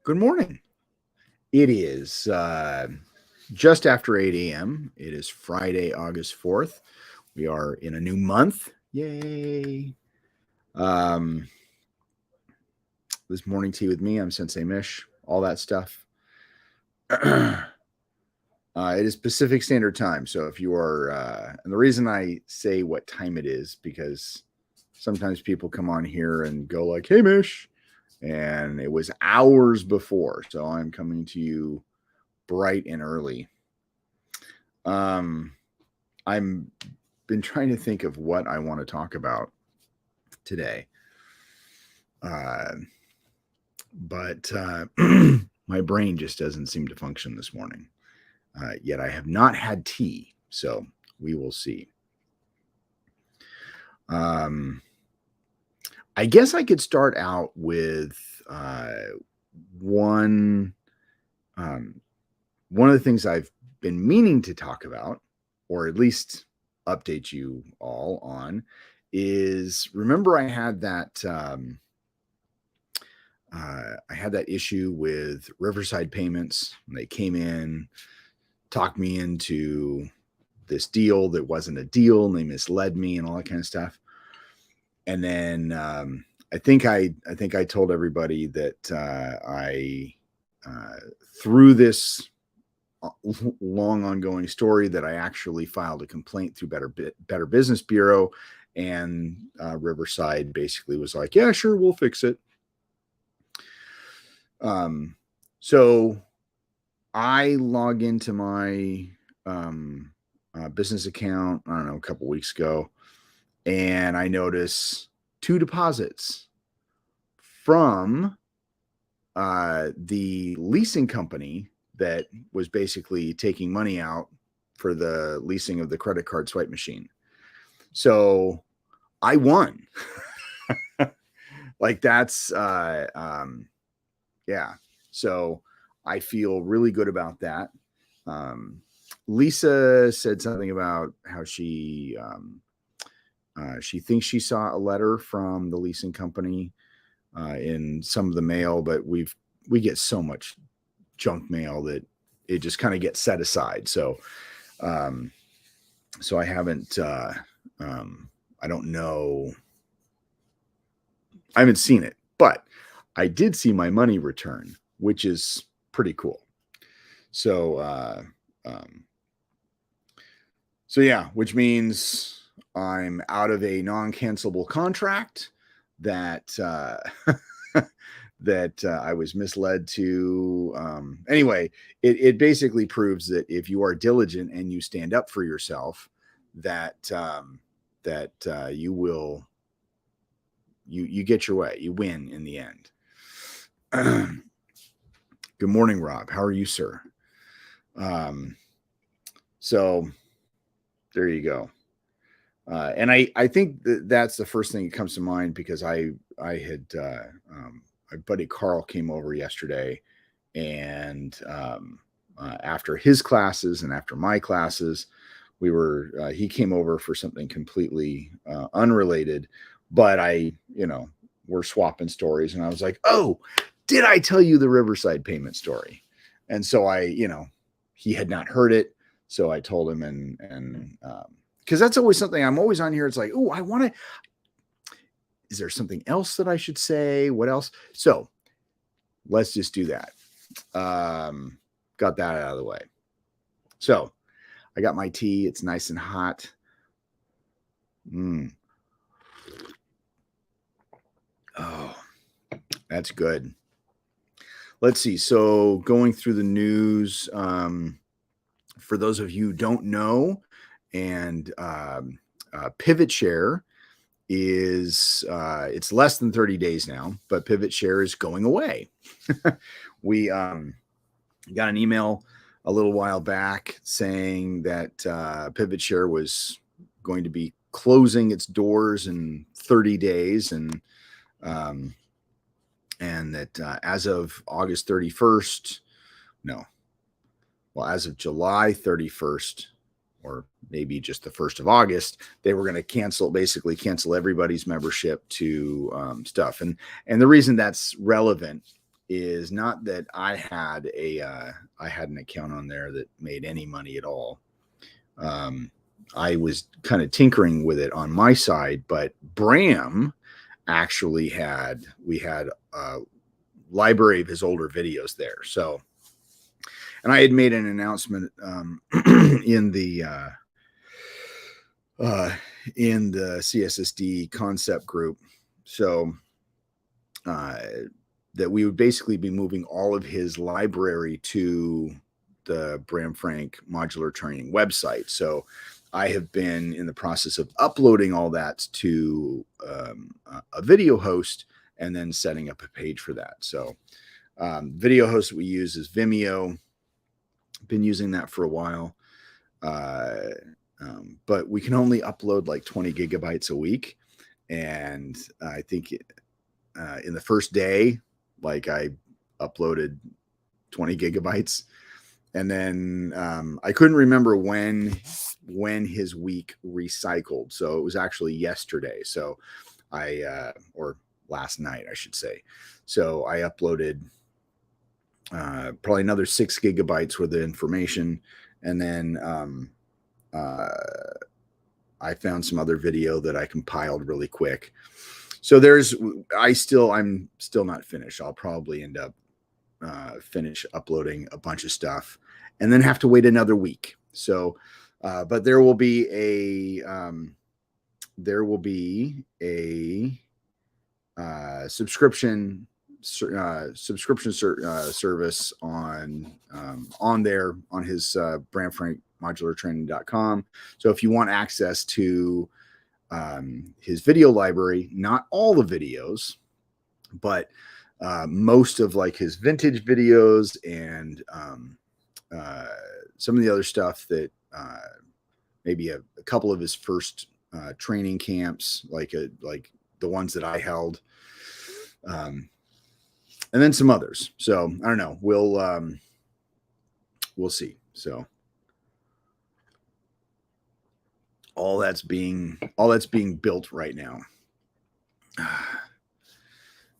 Good morning. It is just after 8 a.m. It is Friday, August 4th. We are in a new month. Yay. Um, this morning tea with me. I'm Sensei Mish, all that stuff. It is Pacific Standard Time. So if you are, and the reason I say what time it is, because sometimes people come on here and go like, hey, Mish. And it was hours before. So I'm coming to you bright and early. I'm been trying to think of what I want to talk about today. But my brain just doesn't seem to function this morning. Yet I have not had tea, so we will see. I guess I could start out with one of the things I've been meaning to talk about, or at least update you all on, is remember I had that issue with Riverside Payments. They came in, talked me into this deal that wasn't a deal, and they misled me and all that kind of stuff. And then I think I told everybody that I through this long ongoing story that I actually filed a complaint through Better Business Bureau, and Riverside basically was like, yeah, sure, we'll fix it. So I log into my business account, I don't know, a couple weeks ago, and I notice 2 deposits from the leasing company that was basically taking money out for the leasing of the credit card swipe machine. So I won. Like that's yeah. So I feel really good about that. Lisa said something about how she thinks she saw a letter from the leasing company in some of the mail, but we get so much junk mail that it just kind of gets set aside. So so I haven't I don't know, I haven't seen it, but I did see my money return, which is pretty cool. So so yeah, which means I'm out of a non-cancelable contract that that I was misled to. Anyway, it basically proves that if you are diligent and you stand up for yourself, that you will you get your way, you win in the end. Good morning, Rob. How are you, sir? So there you go. And I think that's the first thing that comes to mind, because I had my buddy Carl came over yesterday, and after his classes and after my classes, we were he came over for something completely unrelated, but we're swapping stories, and I was like, oh, did I tell you the Riverside payment story? And so he had not heard it, so I told him, and because that's always something I'm always on here. It's like, oh, I want to. Is there something else that I should say? What else? So let's just do that. Got that out of the way. So I got my tea. It's nice and hot. Oh, that's good. Let's see. So going through the news, for those of you who don't know, and PivotShare is it's less than 30 days now, but PivotShare is going away. We got an email a little while back saying that PivotShare was going to be closing its doors in 30 days, and that as of August 31st, as of July 31st, or maybe just the 1st of August, they were going to basically cancel everybody's membership to stuff. And the reason that's relevant is not that I had an account on there that made any money at all. I was kind of tinkering with it on my side, but Bram actually we had a library of his older videos there. So, and I had made an announcement in the CSSD concept group. So that we would basically be moving all of his library to the Bram Frank Modular Training website. So I have been in the process of uploading all that to a video host and then setting up a page for that. So video host that we use is Vimeo. Been using that for a while. But we can only upload like 20 gigabytes a week. And I think in the first day, like I uploaded 20 gigabytes. And then I couldn't remember when his week recycled. So it was actually yesterday. So or last night, I should say. So I uploaded probably another 6 gigabytes worth of information. And then I found some other video that I compiled really quick. So I'm still not finished. I'll probably end up finish uploading a bunch of stuff and then have to wait another week. So, but there will be a subscription service on there on his BramFrankModularTraining.com. So if you want access to his video library, not all the videos, but most of like his vintage videos and some of the other stuff that maybe a couple of his first training camps, like the ones that I held, and then some others. So I don't know. We'll see. So all that's being built right now.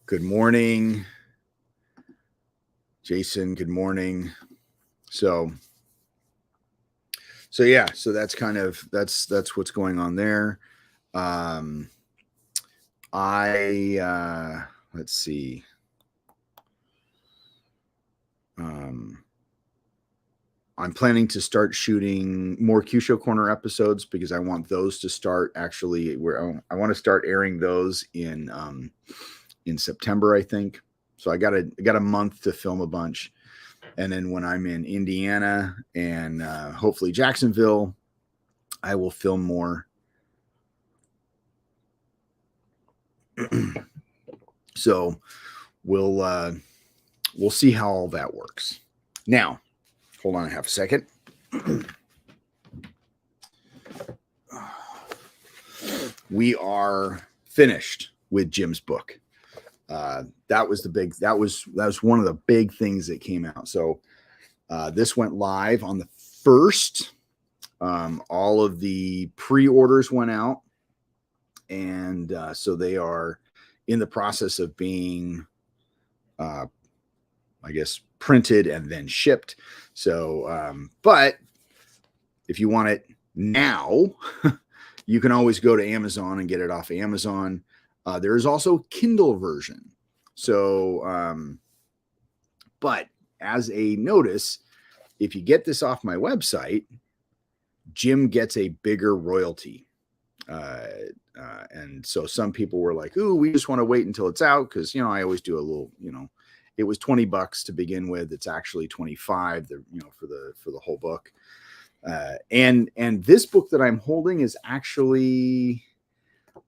Good morning, Jason. Good morning. So yeah, so that's kind of that's what's going on there. Let's see. I'm planning to start shooting more Q-Show Corner episodes because I want those to start actually where I want to start airing those in September, I think. So I got a month to film a bunch. And then when I'm in Indiana and hopefully Jacksonville, I will film more. So we'll see how all that works. Now, hold on a half a second. We are finished with Jim's book. That was one of the big things that came out. So this went live on the 1st. All of the pre-orders went out, and so they are in the process of being, I guess, printed and then shipped. So, but if you want it now, you can always go to Amazon and get it off Amazon. There is also Kindle version. So, but as a notice, if you get this off my website, Jim gets a bigger royalty. And so some people were like, "Ooh, we just want to wait until it's out." Cause I always do a little, it was $20 to begin with. It's actually 25, for the whole book. And this book that I'm holding is actually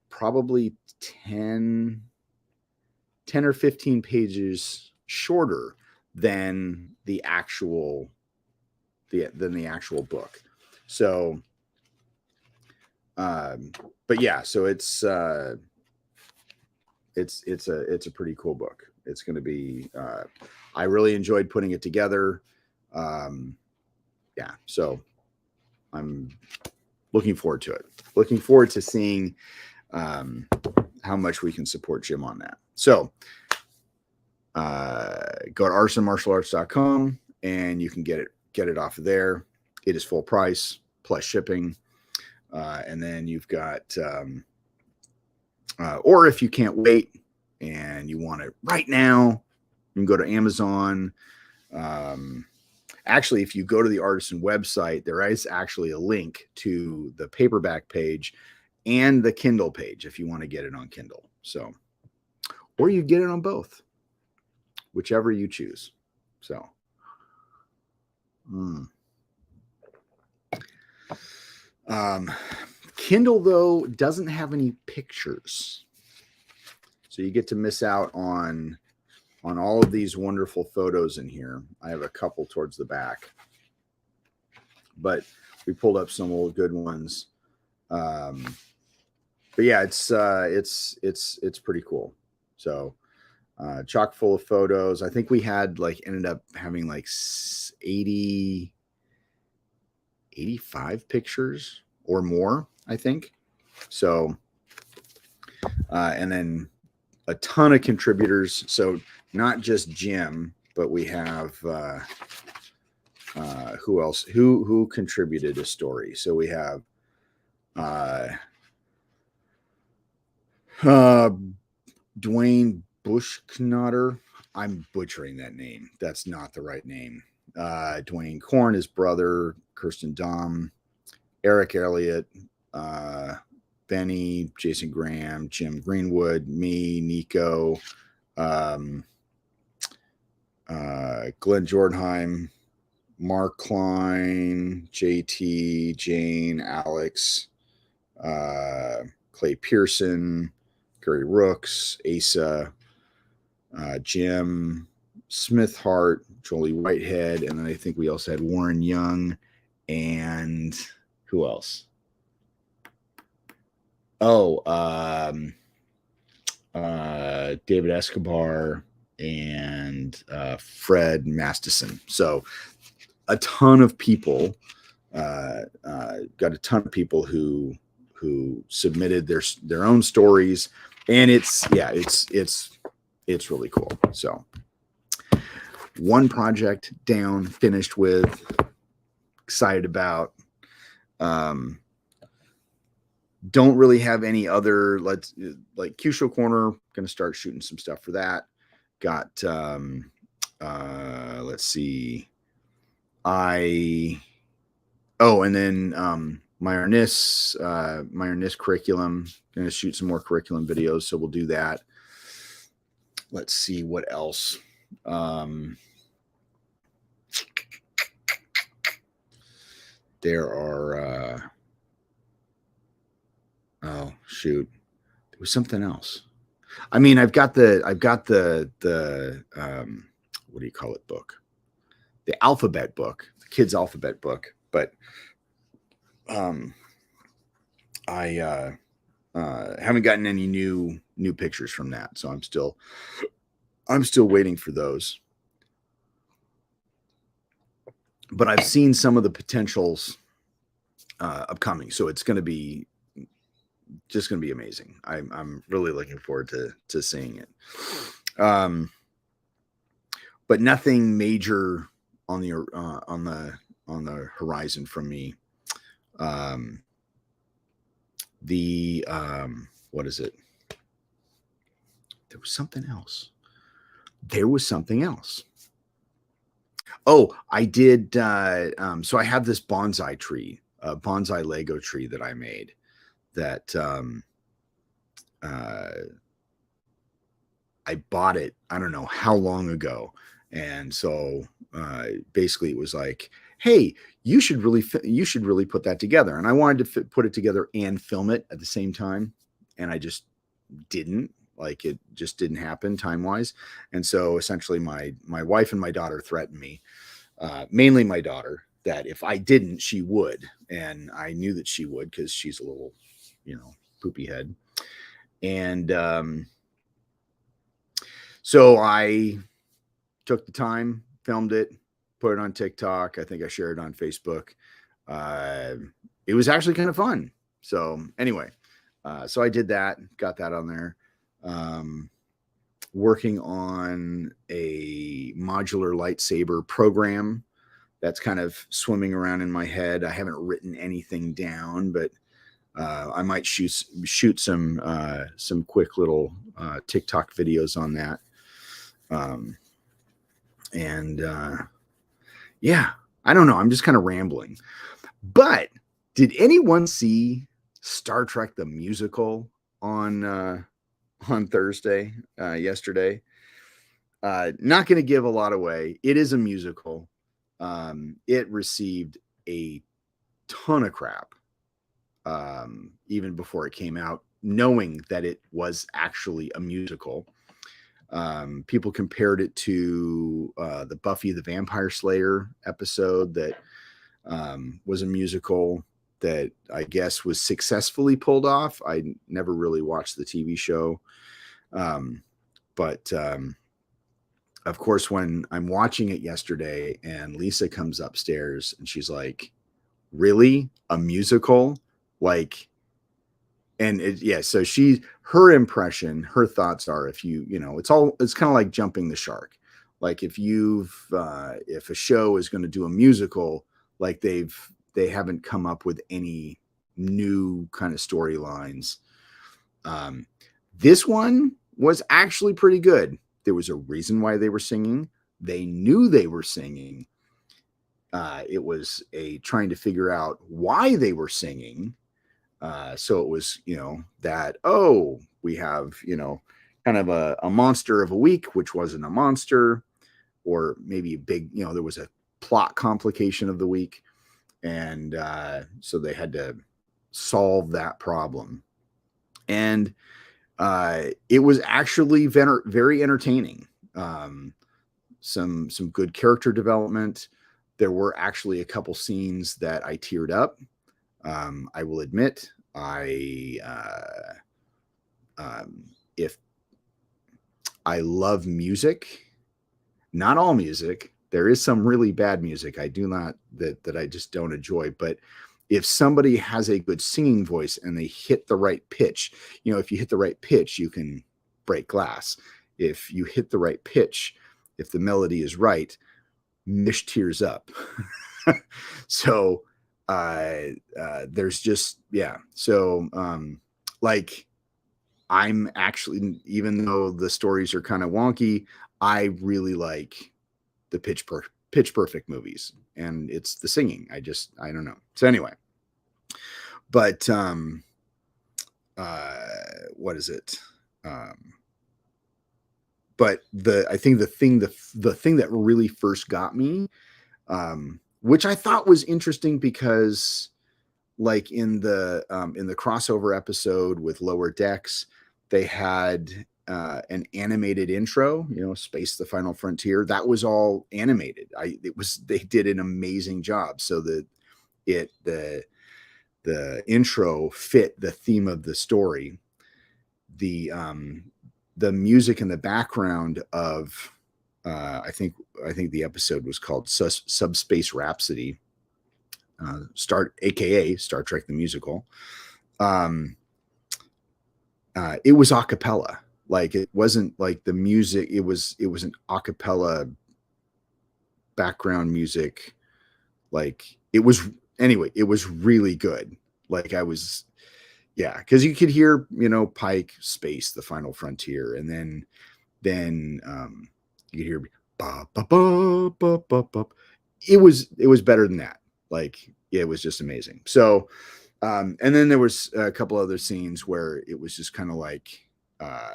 probably 10 or 15 pages shorter than the actual book. So, but yeah, so it's a pretty cool book. It's going to be, I really enjoyed putting it together. Yeah. So I'm looking forward to it. Looking forward to seeing, how much we can support Jim on that. So, Go to artisanmartialarts.com and you can get it off of there. It is full price plus shipping. And then you've got, or if you can't wait and you want it right now, you can go to Amazon. Actually, if you go to the Artisan website, there is actually a link to the paperback page and the Kindle page if you want to get it on Kindle. So, or you get it on both, whichever you choose. So, Kindle, though, doesn't have any pictures. So you get to miss out on all of these wonderful photos in here. I have a couple towards the back, but we pulled up some old good ones. But yeah, it's pretty cool. So chock full of photos. I think we had ended up having 85 pictures or more, I think. So, and then a ton of contributors. So not just Jim, but we have, who else, who contributed a story. So we have, Dwayne Bushknotter. I'm butchering that name. That's not the right name. Dwayne Korn, his brother, Kirsten Dom, Eric Elliott, Benny, Jason Graham, Jim Greenwood, me, Nico, Glenn Jordenheim, Mark Klein, JT, Jane, Alex, Clay Pearson, Gary Rooks, Asa, Jim Smith Hart, Jolie Whitehead, and then I think we also had Warren Young and who else? Oh, David Escobar and Fred Masterson. So a ton of people, got a ton of people who submitted their own stories, and it's really cool. So one project down, finished with, excited about. Don't really have any other, like Q-Show Corner, going to start shooting some stuff for that. Got, let's see. And then my Arnis curriculum, going to shoot some more curriculum videos. So we'll do that. Let's see what else. There are, oh shoot, there was something else. I mean, I've got the what do you call it book? The alphabet book, the kids' alphabet book. But I haven't gotten any new pictures from that, so I'm still waiting for those. But I've seen some of the potentials upcoming, so it's going to be just going to be amazing. I'm really looking forward to seeing it. But nothing major on the horizon from me. What is it? There was something else. Oh, I did. So I have this bonsai tree, a bonsai Lego tree that I made that, I bought it, I don't know how long ago. And so, basically it was like, hey, you should really put that together. And I wanted to put it together and film it at the same time. And I just didn't. It just didn't happen time-wise. And so essentially my wife and my daughter threatened me, mainly my daughter, that if I didn't, she would. And I knew that she would, because she's a little, poopy head. And so I took the time, filmed it, put it on TikTok. I think I shared it on Facebook. It was actually kind of fun. So anyway, so I did that, got that on there. working on a modular lightsaber program that's kind of swimming around in my head. I haven't written anything down, but I might shoot some quick little TikTok videos on that. Yeah, I don't know. I'm just kind of rambling. But did anyone see Star Trek the musical on Thursday, yesterday? Not going to give a lot away. It is a musical. It received a ton of crap even before it came out, knowing that it was actually a musical. People compared it to the Buffy the Vampire Slayer episode that was a musical that I guess was successfully pulled off. I never really watched the TV show. But of course, when I'm watching it yesterday and Lisa comes upstairs and she's like, really? A musical? Like, and so her impression, her thoughts are, if it's kind of like jumping the shark. Like if a show is going to do a musical, like they haven't come up with any new kind of storylines. This one was actually pretty good. There was a reason why they were singing. They knew they were singing. It was trying to figure out why they were singing. So it was, that, we have, kind of a monster of a week, which wasn't a monster, or maybe a big, there was a plot complication of the week. And so they had to solve that problem. And it was actually very entertaining. Some good character development. There were actually a couple scenes that I teared up. I will admit, if I love music, not all music, there is some really bad music I do not, that I just don't enjoy. But if somebody has a good singing voice and they hit the right pitch, if you hit the right pitch, you can break glass. If you hit the right pitch, if the melody is right, Mish tears up. So there's just, so like, I'm actually, even though the stories are kind of wonky, I really like the Pitch Perfect movies, and it's the singing. I don't know. So anyway, but what is it? But I think the thing that really first got me, which I thought was interesting, because like in the crossover episode with Lower Decks, they had an animated intro, Space: The Final Frontier. That was all animated. They did an amazing job. So the intro fit the theme of the story. The music in the background of I think the episode was called Subspace Rhapsody, aka Star Trek the Musical. It was a cappella. Like, it wasn't like the music, it was an a cappella background music. Like, it was really good. Like, because you could hear, Pike, Space, The Final Frontier, and then you could hear ba, ba, ba, ba, ba, ba. It was better than that. Like, it was just amazing. So and then there was a couple other scenes where it was just kind of like but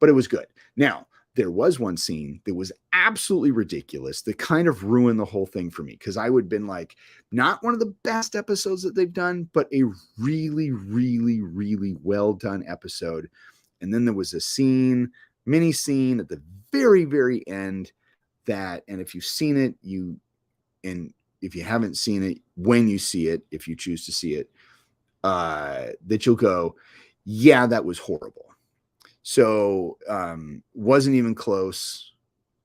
it was good. Now, there was one scene that was absolutely ridiculous that kind of ruined the whole thing for me, because I would have been like, not one of the best episodes that they've done, but a really, really, really well done episode. And then there was a mini scene at the very, very end and if you've seen it, and if you haven't seen it, when you see it, if you choose to see it, that you'll go, yeah, that was horrible. So wasn't even close.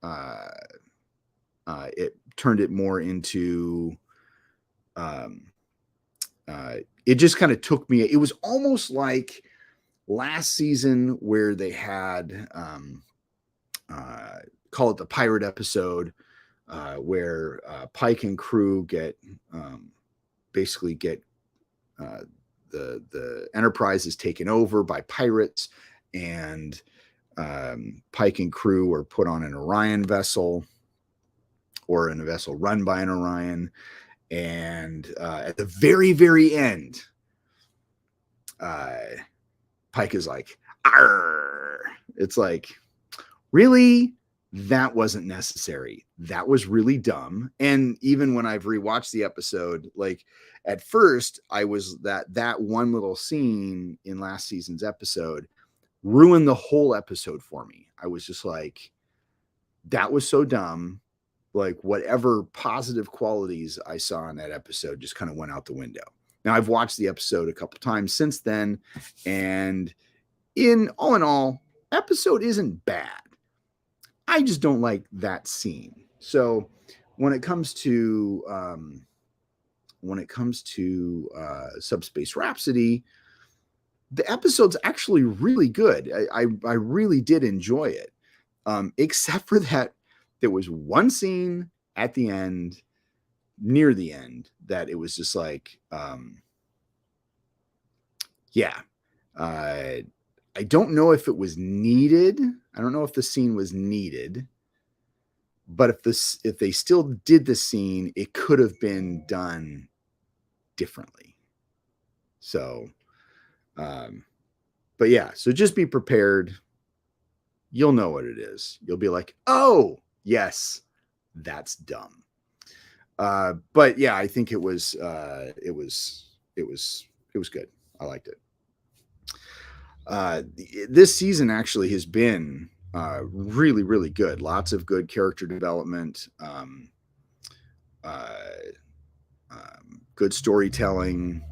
It turned it more into it just kind of took me. It was almost like last season where they had call it the pirate episode, where Pike and crew get basically get the Enterprise is taken over by pirates, and Pike and crew are put on an Orion vessel, or in a vessel run by an Orion. And at the very, very end, Pike is like, "Arr!" It's like, really? That wasn't necessary. That was really dumb. And even when I've rewatched the episode, like at first, I was that one little scene in last season's episode ruined the whole episode for me. I was just like, that was so dumb. Like whatever positive qualities I saw in that episode just kind of went out the window. Now I've watched the episode a couple times since then, and in all, episode isn't bad. I just don't like that scene. So when it comes to Subspace Rhapsody, the episode's actually really good. I really did enjoy it, except for that there was one scene at the end, near the end, that it was just like, I don't know if it was needed. I don't know if the scene was needed, but if they still did the scene, it could have been done differently. So, but yeah, so just be prepared. You'll know what it is. You'll be like, oh, yes, that's dumb. But yeah, I think it was good. I liked it. This season actually has been really, really good. Lots of good character development, good storytelling.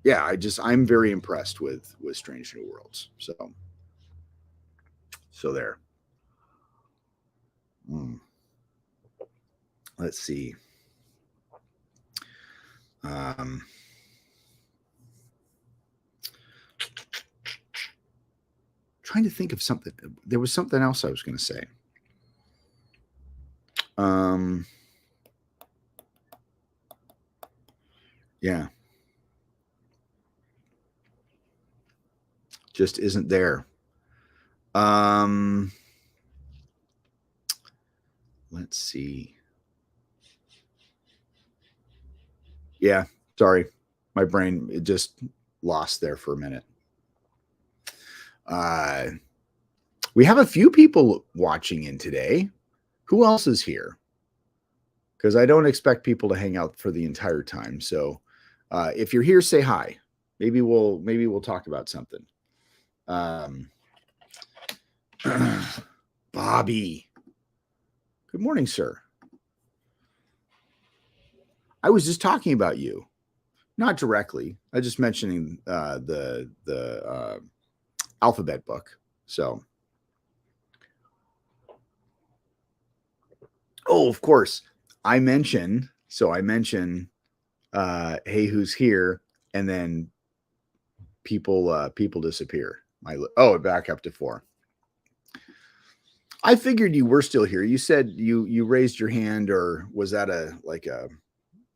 Yeah, I'm very impressed with Strange New Worlds. So there. Let's see. Trying to think of something. There was something else I was going to say. Yeah. Just isn't there. Let's see. Yeah, sorry. My brain, it just lost there for a minute. We have a few people watching in today. Who else is here? Because I don't expect people to hang out for the entire time. So if you're here, say hi. Maybe we'll talk about something. Bobby. Good morning, sir. I was just talking about you. Not directly. I just mentioning the alphabet book. So, oh, of course, I mention. Hey, who's here? And then people disappear. Back up to 4. I figured you were still here. You said you raised your hand, or was that a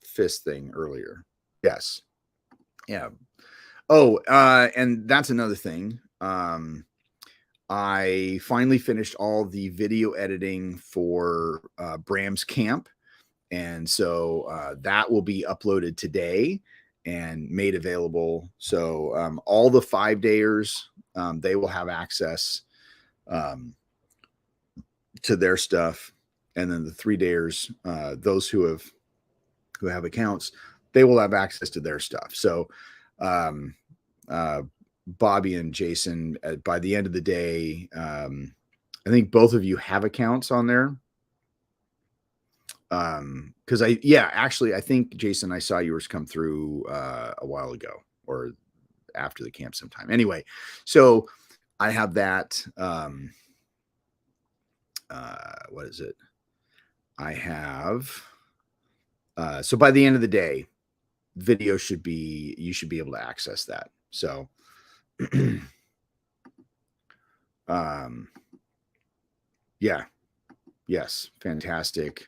fist thing earlier? Yes. Yeah. Oh, and that's another thing. I finally finished all the video editing for Bram's Camp. And so that will be uploaded today and made available. So all the 5-dayers, they will have access to their stuff. And then the 3-dayers, those who have accounts, they will have access to their stuff. So Bobby and Jason, by the end of the day, I think both of you have accounts on there. Because I think Jason, I saw yours come through a while ago, or after the camp sometime. Anyway, so I have that. What is it? I have. So by the end of the day, you should be able to access that. So Yeah. Yes. Fantastic.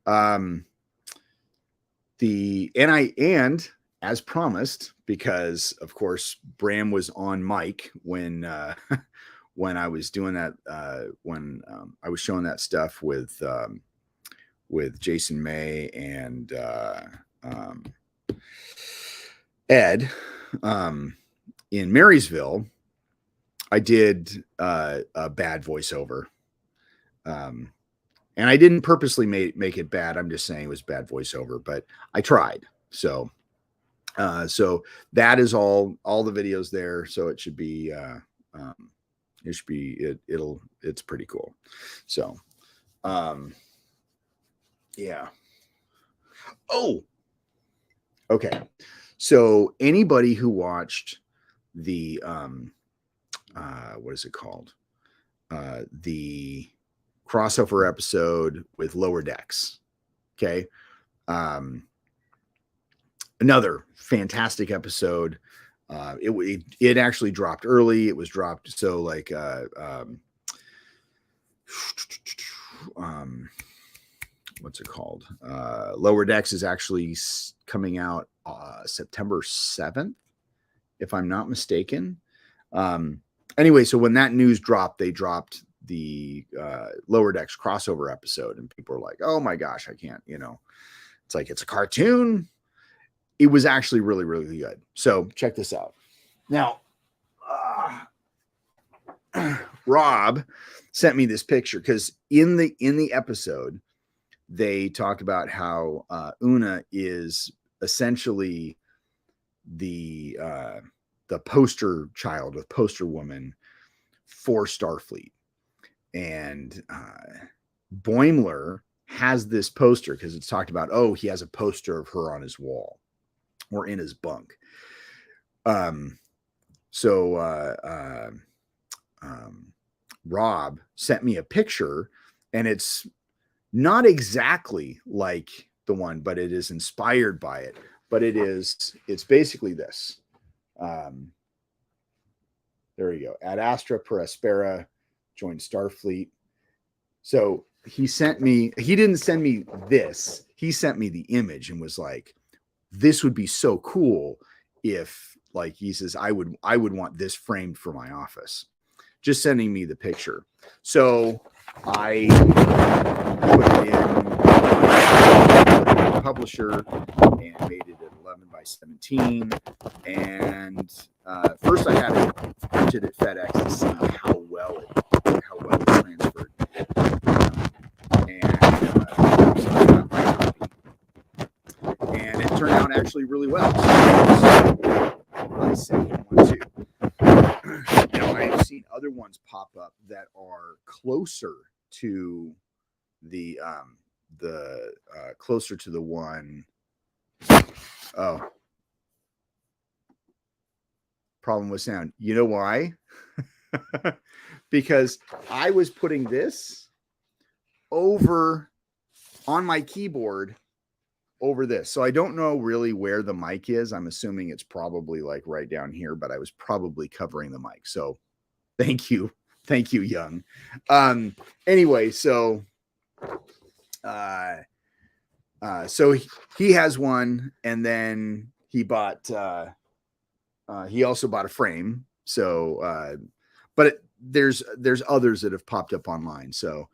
And as promised, because of course Bram was on mic when when I was doing that, when I was showing that stuff with Jason May and Ed in Marysville, I did a bad voiceover. And I didn't purposely make it bad. I'm just saying it was bad voiceover, but I tried. So that is all the videos there. So it should be, it's pretty cool. So, yeah. Oh, okay. So anybody who watched the, what is it called? The crossover episode with Lower Decks. Okay. Another fantastic episode. It actually dropped early. It was dropped. So like, what's it called? Lower Decks is actually coming out September 7th, if I'm not mistaken. Anyway, so when that news dropped, they dropped the Lower Decks crossover episode, and people are like, oh my gosh, I can't, it's like, it's a cartoon. It was actually really, really good. So check this out. Now, Rob sent me this picture because in the episode, they talk about how Una is essentially the poster child, the poster woman for Starfleet. And Boimler has this poster because it's talked about, oh, he has a poster of her on his wall or in his bunk. Rob sent me a picture, and it's not exactly like the one, but it is inspired by it. But it's basically this. There you go. Ad Astra per Aspera, joined Starfleet. So he didn't send me this. He sent me the image and was like, this would be so cool if, like, he says, I would want this framed for my office. Just sending me the picture. So I put it in the publisher and made it at 11 by 17. And first I had it printed at FedEx to see how well it transferred. And it turned out actually really well. So let's say one, two. Now I've seen other ones pop up that are closer to the closer to the one. Oh, problem with sound. You know why? Because I was putting this over on my keyboard over this. So I don't know really where the mic is. I'm assuming it's probably like right down here, but I was probably covering the mic. So thank you, Young. Anyway, so so he has one, and then he bought he also bought a frame. So but there's others that have popped up online. So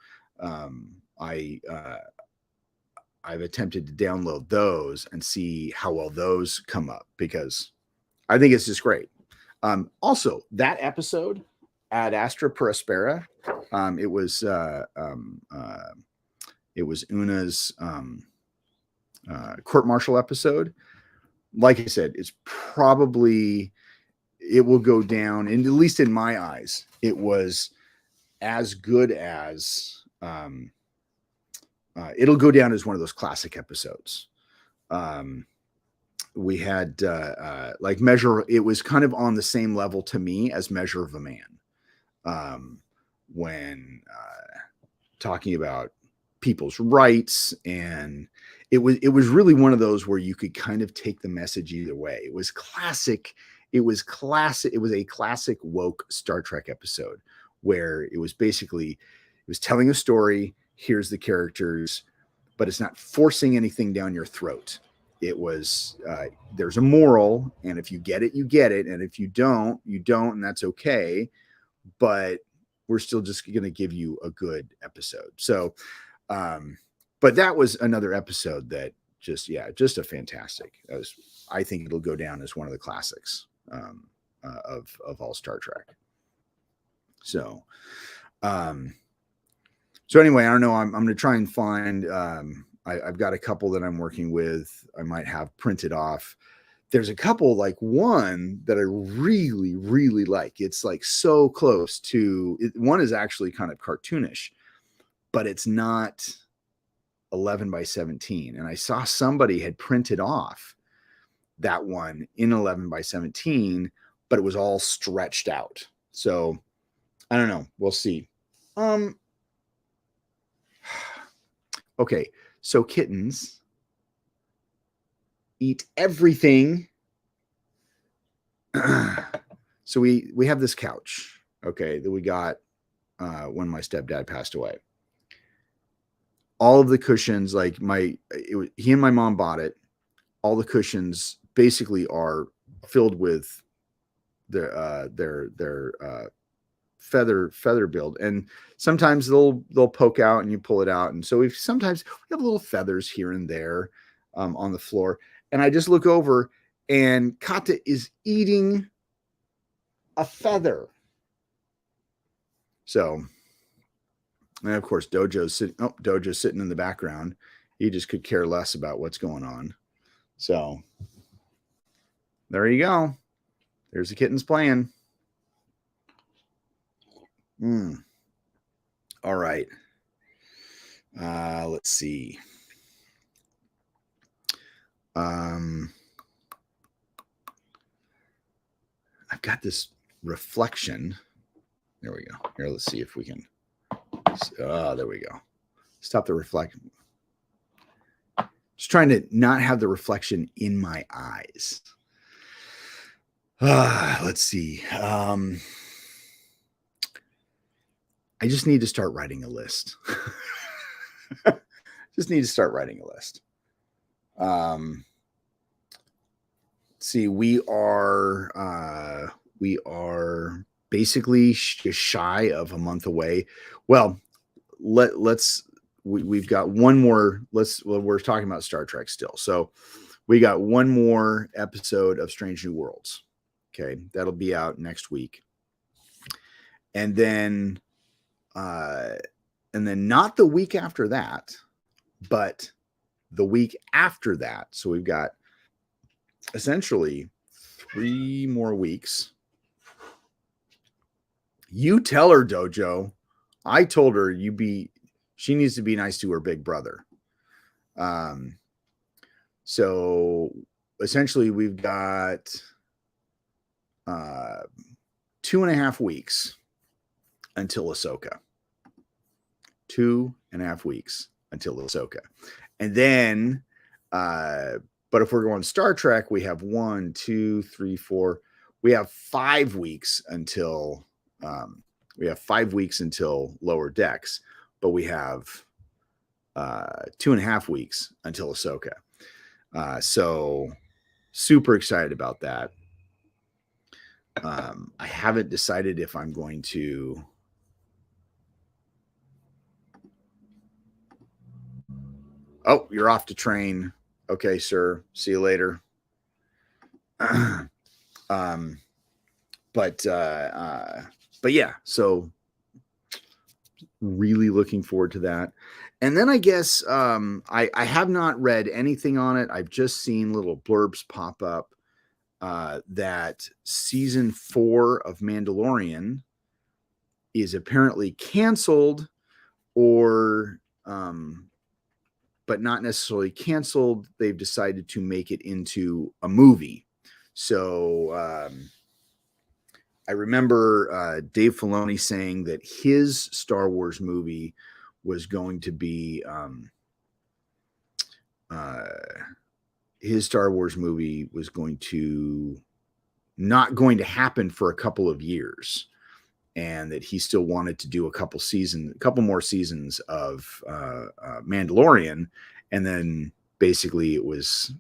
I've attempted to download those and see how well those come up, because I think it's just great. Also, that episode, Ad Astra per Aspera, it was Una's court-martial episode. Like I said, it will go down, and at least in my eyes, it was as good as it'll go down as one of those classic episodes. We had like it was kind of on the same level to me as Measure of a Man, when talking about people's rights, and it was really one of those where you could kind of take the message either way. It was classic. It was a classic woke Star Trek episode where it was basically, it was telling a story. Here's the characters, but it's not forcing anything down your throat. It was, there's a moral, and if you get it, you get it, and if you don't, you don't, and that's okay. But we're still just going to give you a good episode. So, but that was another episode that just, yeah, just a fantastic. I think it'll go down as one of the classics of all Star Trek. So, so anyway, I don't know. I'm going to try and find. I've got a couple that I'm working with. I might have printed off. There's a couple, like one that I really, really like. It's like so close to it. One is actually kind of cartoonish, but it's not 11 by 17. And I saw somebody had printed off that one in 11 by 17, but it was all stretched out. So I don't know. We'll see. Okay. So kittens eat everything. So we have this couch, okay, that we got when my stepdad passed away. All of the cushions, like he and my mom bought it. All the cushions basically are filled with their feather build, and sometimes they'll poke out and you pull it out, and so we have little feathers here and there on the floor. And I just look over, and Kata is eating a feather. So, and of course, Dojo's sitting in the background. He just could care less about what's going on. So there you go. There's the kittens playing. All right. Let's see. I've got this reflection. There we go. Here, let's see if we can. There we go. Stop the reflection. Just trying to not have the reflection in my eyes. Let's see. I just need to start writing a list. Just need to start writing a list. See, we are basically shy of a month away. Well, we've got one more. We're talking about Star Trek still, so we got one more episode of Strange New Worlds. Okay, that'll be out next week, and then not the week after that, but the week after that. So we've got essentially 3 more weeks. You tell her, Dojo. I told her she needs to be nice to her big brother. So essentially we've got 2.5 weeks until Ahsoka. 2.5 weeks until Ahsoka. And then, but if we're going Star Trek, we have 1, 2, 3, 4. We have 5 weeks until Lower Decks, but we have 2.5 weeks until Ahsoka. So super excited about that. I haven't decided if I'm going to. Oh, you're off to train. Okay, sir. See you later. But yeah, so really looking forward to that. And then I guess I have not read anything on it. I've just seen little blurbs pop up that season 4 of Mandalorian is apparently canceled, or but not necessarily canceled. They've decided to make it into a movie. So I remember Dave Filoni saying that his Star Wars movie was going to be not going to happen for a couple of years. and that he still wanted to do a couple more seasons of Mandalorian, and then basically it was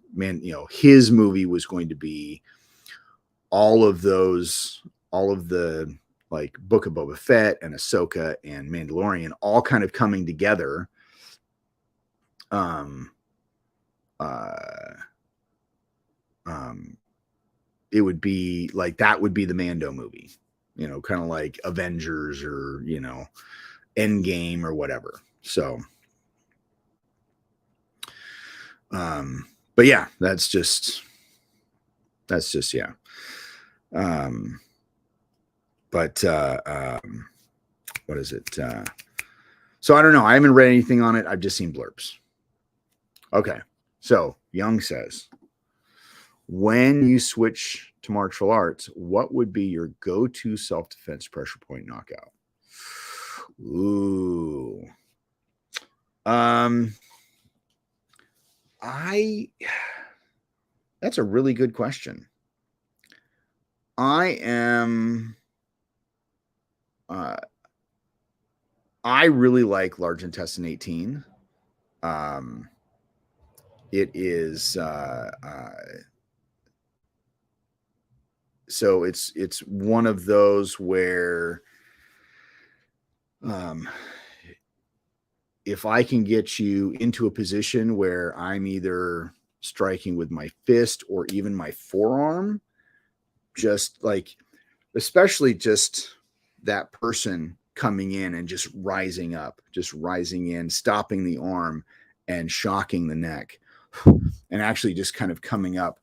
his movie was going to be all of the like Book of Boba Fett and Ahsoka and Mandalorian all kind of coming together. It would be like, that would be the Mando movie, kind of like Avengers or, Endgame or whatever. So, but yeah, that's just, yeah. But what is it? So I don't know. I haven't read anything on it. I've just seen blurbs. Okay. So Young says, when you switch to martial arts, what would be your go-to self-defense pressure point knockout? Ooh. That's a really good question. I really like large intestine 18. It is so it's one of those where if I can get you into a position where I'm either striking with my fist or even my forearm, just like, especially just that person coming in and just rising in, stopping the arm and shocking the neck, and actually just kind of coming up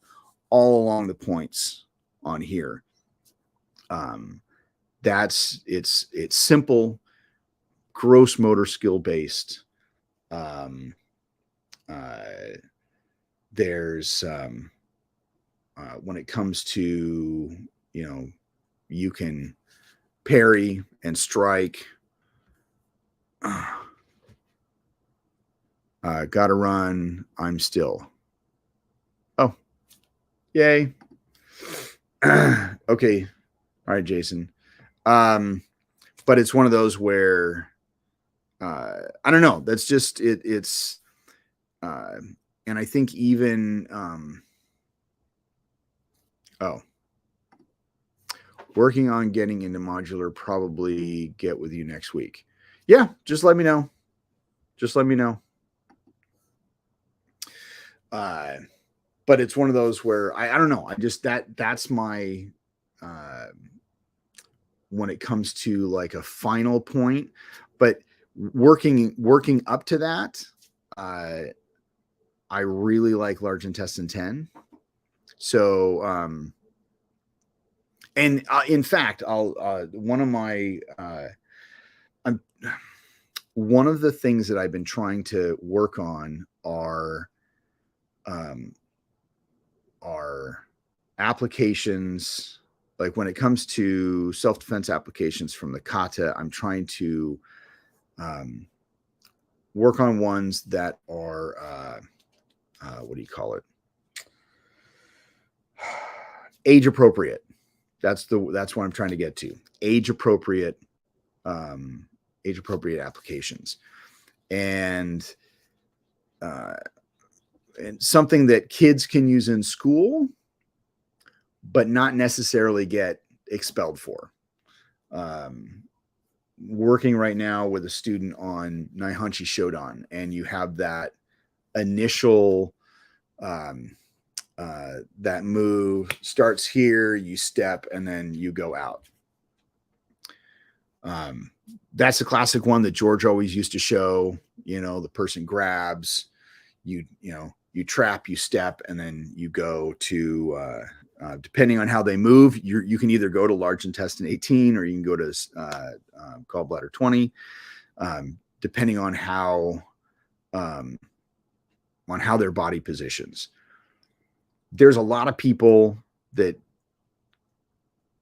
all along the points on here. It's simple, gross motor skill based. There's when it comes to, you can parry and strike. Gotta run. I'm still. Oh, yay. Okay. All right, Jason. But it's one of those where I don't know. That's just it. It's and I think even working on getting into modular, probably get with you next week. Yeah, just let me know. But it's one of those where I don't know. I just that's my when it comes to like a final point, but working up to that, I really like large intestine 10. So, and in fact, one of the things that I've been trying to work on are applications. Like when it comes to self-defense applications from the kata, I'm trying to work on ones that are what do you call it? Age appropriate. That's what I'm trying to get to. Age appropriate applications, and something that kids can use in school, but not necessarily get expelled for. Working right now with a student on Naihanchi Shodan, and you have that initial that move starts here, you step, and then you go out. That's a classic one that George always used to show. The person grabs, you trap, you step, and then you go to depending on how they move, you can either go to large intestine 18 or you can go to gallbladder 20, depending on how their body positions. There's a lot of people that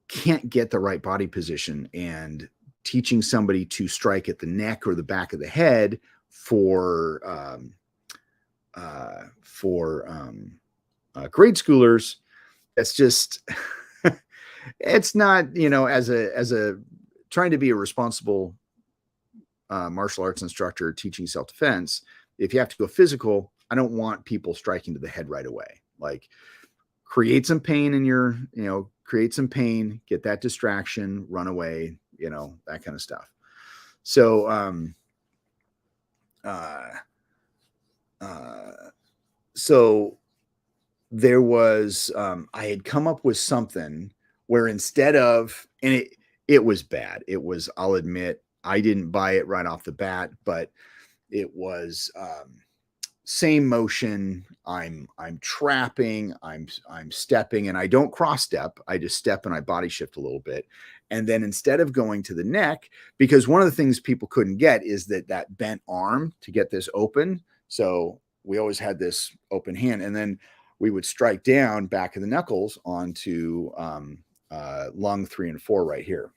can't get the right body position, and teaching somebody to strike at the neck or the back of the head for grade schoolers, it's just it's not, as a trying to be a responsible martial arts instructor teaching self-defense, if you have to go physical, I don't want people striking to the head right away. Like, create some pain in your, create some pain, get that distraction, run away, that kind of stuff. So, so there was, I had come up with something where instead of, and it was bad. It was, I'll admit, I didn't buy it right off the bat, but it was, same motion. I'm trapping, I'm stepping, and I don't cross step. I just step and I body shift a little bit. And then instead of going to the neck, because one of the things people couldn't get is that bent arm to get this open. So we always had this open hand, and then we would strike down back of the knuckles onto lung 3 and 4 right here.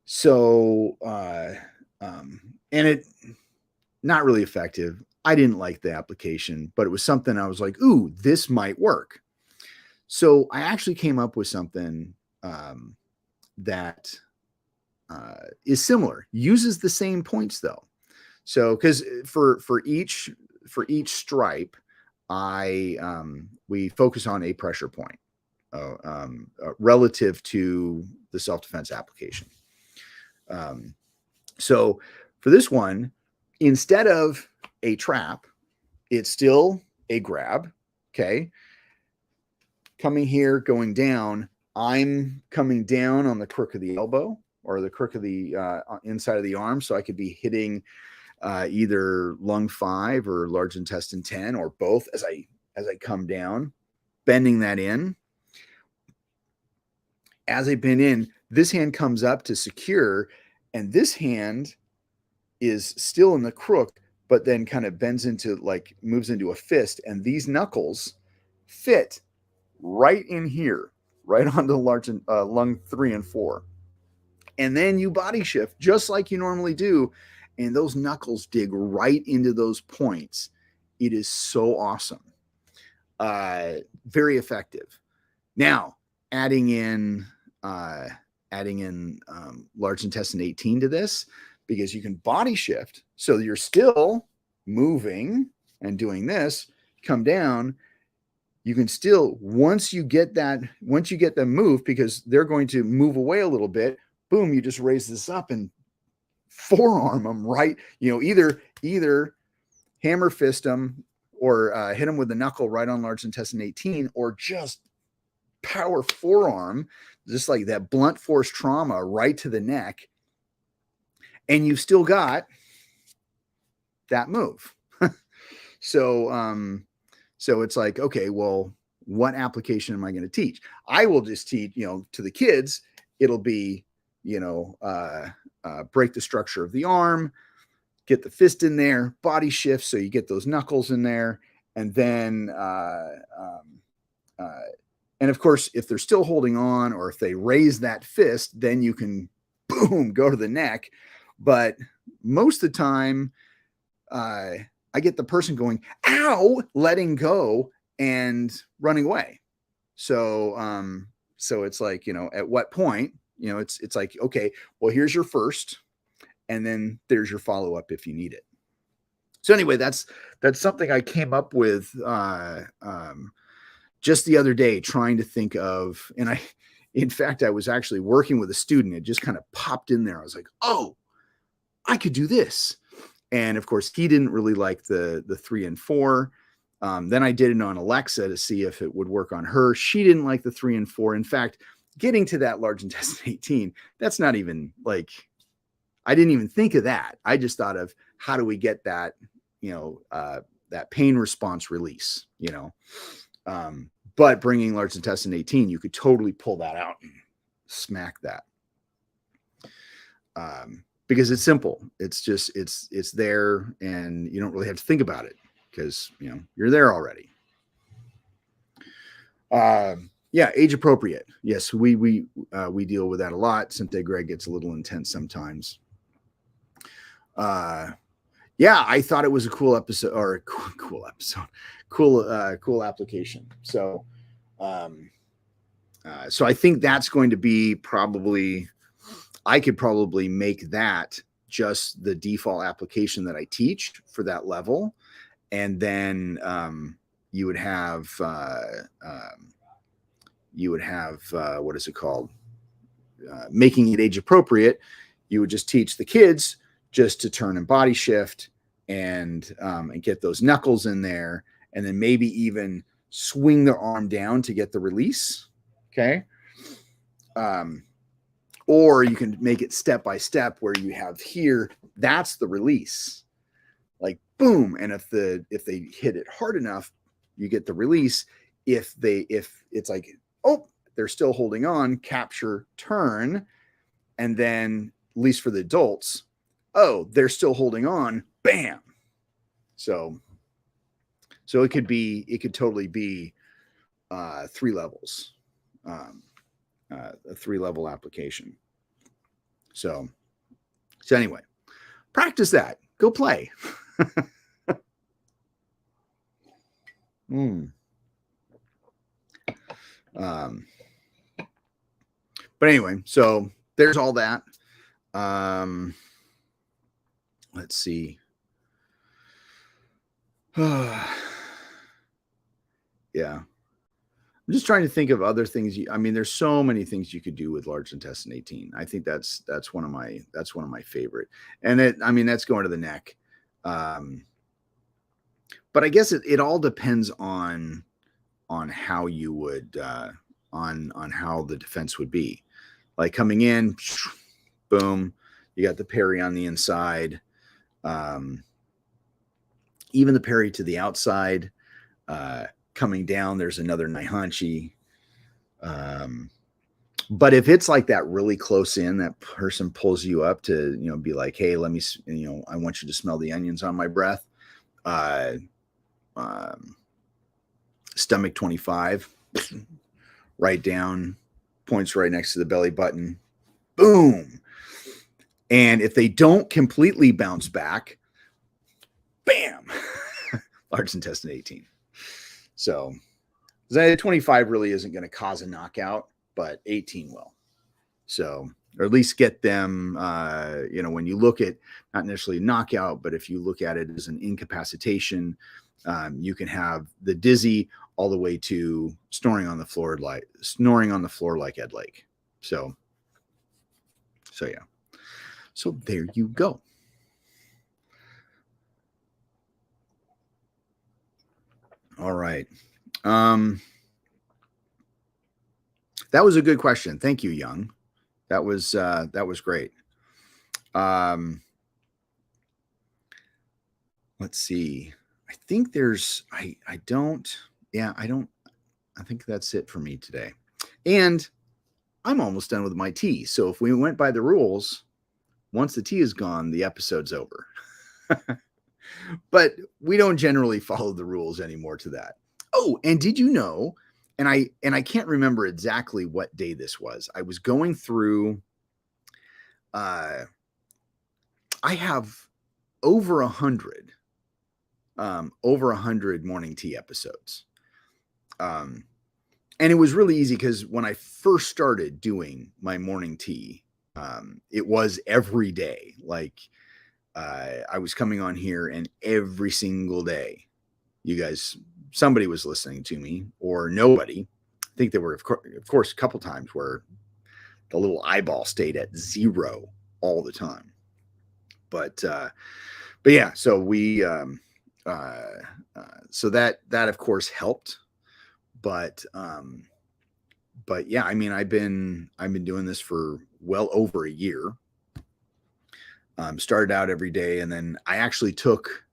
So, and it, not really effective. I didn't like the application, but it was something I was like, ooh, this might work. So I actually came up with something that is similar, uses the same points though. So, because for each stripe, we focus on a pressure point relative to the self-defense application. So for this one, instead of a trap, it's still a grab. Okay. Coming here, going down, I'm coming down on the crook of the elbow or the crook of the inside of the arm. So I could be hitting either lung 5 or large intestine 10 or both as I come down, bending that in. As I bend in, this hand comes up to secure, and this hand is still in the crook, but then kind of bends into, like, moves into a fist, and these knuckles fit right in here, right on the large lung 3 and 4. And then you body shift just like you normally do, and those knuckles dig right into those points. It is so awesome. Very effective. Now, adding in large intestine 18 to this, because you can body shift. So you're still moving and doing this, come down. You can still, once you get them moved, because they're going to move away a little bit, boom, you just raise this up and forearm them right. Either hammer fist them or hit them with the knuckle right on large intestine 18, or just power forearm, just like that blunt force trauma right to the neck. And you've still got that move. So it's like, okay, well, what application am I going to teach? I will just teach, to the kids, it'll be, break the structure of the arm, get the fist in there, body shift. So you get those knuckles in there. And then, and of course, if they're still holding on, or if they raise that fist, then you can, boom, go to the neck. But most of the time, I get the person going, ow, letting go and running away. So it's like, at what point, it's like, okay, well, here's your first, and then there's your follow-up if you need it. So anyway, that's something I came up with just the other day, trying to think of, and in fact, I was actually working with a student. It just kind of popped in there. I was like, oh, I could do this. And of course, he didn't really like the 3 and 4. Then I did it on Alexa to see if it would work on her. She didn't like the 3 and 4. In fact, getting to that large intestine 18, that's not even like, I didn't even think of that. I just thought of, how do we get that, that pain response release, but bringing large intestine 18, you could totally pull that out and smack that. Because it's simple. It's just, it's there, and you don't really have to think about it, because, you're there already. Yeah. Age appropriate. Yes. We deal with that a lot. Sente Greg gets a little intense sometimes. Yeah, I thought it was a cool episode, or cool application. So, So I think that's going to be probably, I could probably make that just the default application that I teach for that level. And then you would have, what is it called? Making it age appropriate. You would just teach the kids just to turn and body shift and get those knuckles in there, and then maybe even swing their arm down to get the release. Okay. Or you can make it step by step where you have here, that's the release, like boom. And if they hit it hard enough, you get the release. If it's like, oh, they're still holding on, capture, turn, and then at least for the adults, oh, they're still holding on, bam. So it could totally be 3 levels, a 3-level application. So anyway, practice that. Go play. But anyway, so there's all that. Let's see. Yeah. I'm just trying to think of other things. I mean, there's so many things you could do with large intestine 18. I think that's one of my favorite. And that's going to the neck. But I guess it all depends on how you would, on how the defense would be. Like coming in, boom, you got the peri on the inside. Even the peri to the outside, coming down, there's another Naihanchi. But if it's like that really close in, that person pulls you up to, be like, hey, let me, I want you to smell the onions on my breath. Stomach 25, right down, points right next to the belly button. Boom. And if they don't completely bounce back, bam, large intestine 18. So 25 really isn't going to cause a knockout, but 18 will. So, or at least get them, when you look at not necessarily knockout, but if you look at it as an incapacitation, you can have the dizzy all the way to snoring on the floor like Ed Lake. So yeah. So there you go. All right. That was a good question. Thank you, Young. That was great. Let's see. I think I think that's it for me today. And I'm almost done with my tea. So if we went by the rules, once the tea is gone, the episode's over. But we don't generally follow the rules anymore to that. Oh, and did you know, and I can't remember exactly what day this was. I was going through, I have over 100 morning tea episodes. And it was really easy because when I first started doing my morning tea, it was every day. Like I was coming on here and every single day, somebody was listening to me or nobody. I think there were, of course, a couple times where the little eyeball stayed at 0 all the time. But yeah, so we, so that of course helped. But yeah, I mean, I've been doing this for well over a year. Started out every day, and then I actually took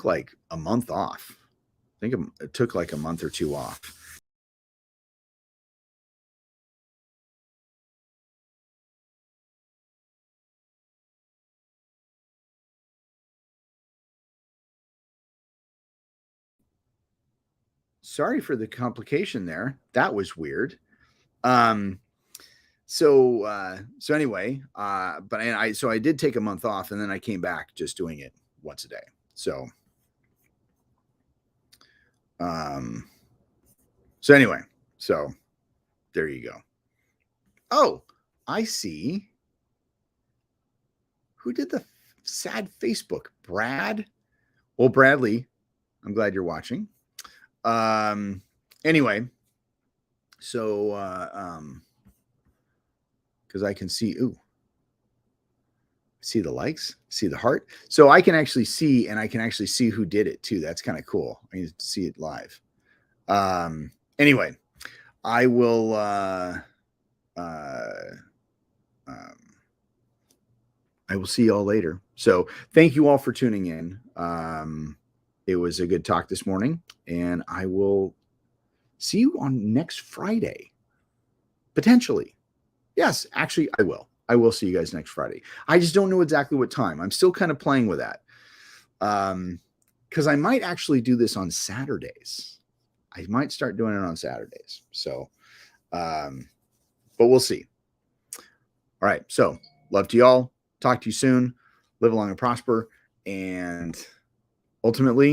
like a month off. I think it took like a month or 2 off. Sorry for the complication there. That was weird. So anyway, but I did take a month off, and then I came back just doing it once a day. So anyway, so There you go. Oh, I see. Who did the sad Facebook? Brad? Well, Bradley, I'm glad you're watching. Anyway, so because I can see, see the likes, see the heart. So I can actually see, and I can actually see who did it too. That's kind of cool. I can see it live. Anyway, I will I will see y'all later. So thank you all for tuning in. It was a good talk this morning, and I will see you on next Friday. Potentially. Yes, actually, I will. I will see you guys next Friday. I just don't know exactly what time. I'm still kind of playing with that. Because I might actually do this on Saturdays. I might start doing it on Saturdays. So, but we'll see. All right. So, love to y'all. Talk to you soon. Live long and prosper. And ultimately,